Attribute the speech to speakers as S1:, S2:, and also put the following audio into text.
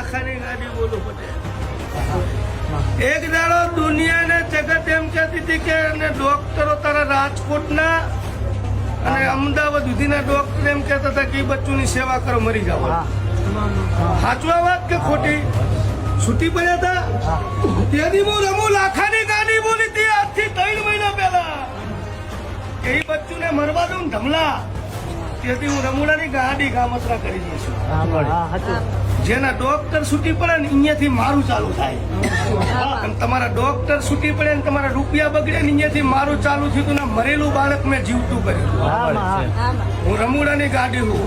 S1: લાખાની ગાડી બોલું પટેલ. એક દાડો દુનિયાને જગત એમ કહેતી હતી કે ડોક્ટરો તારા રાજકોટના અને અમદાવાદ સુધીના ડોક્ટર એમ કહેતા હતા કે બચ્ચુની સેવા કરો મરી જાવ. સાચું વાત કે ખોટી? છૂટી પડ્યા હતા ત્યાંથી હું રમુ લાખાની ગાડી બોલી હતી આજથી 3 મહિના પહેલા. એ બચ્ચુને મરવા દઉં ધમલા તેથી હું રમુડાની ગાડી ગામતરા કરી દઈશું. જેના ડોક્ટર છૂટી પડે ને અહીંયાથી મારું ચાલુ થાય. અને તમારા ડોક્ટર છૂટી પડે ને તમારા રૂપિયા બગડે ને અહીંયાથી મારું ચાલુ થયું ને મરેલું બાળક મેં જીવતું કર્યું. હું રમુડાની ગાડી હું